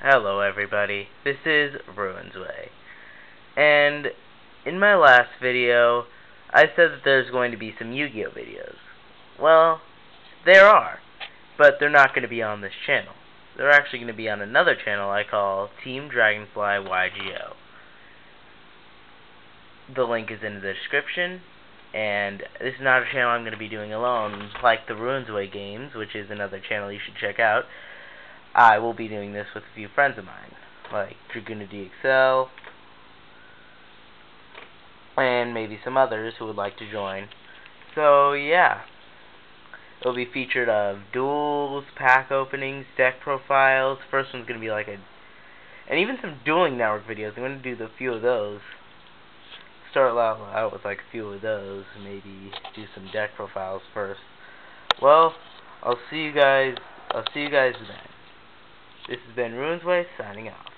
Hello everybody, this is Ruinsway, and in my last video, I said that there's going to be some Yu-Gi-Oh videos. Well, there are, but they're not going to be on this channel. They're actually going to be on another channel I call Team Dragonfly YGO. The link is in the description, and this is not a channel I'm going to be doing alone, like the Ruinsway Games, which is another channel you should check out. I will be doing this with a few friends of mine, like Draguna DXL, and maybe some others who would like to join. So yeah, it'll be featured of duels, pack openings, deck profiles. First one's gonna be like and even some dueling network videos. I'm gonna do a few of those. Start out with like a few of those, maybe do some deck profiles first. Well, I'll see you guys then. This has been Ruinsway, signing off.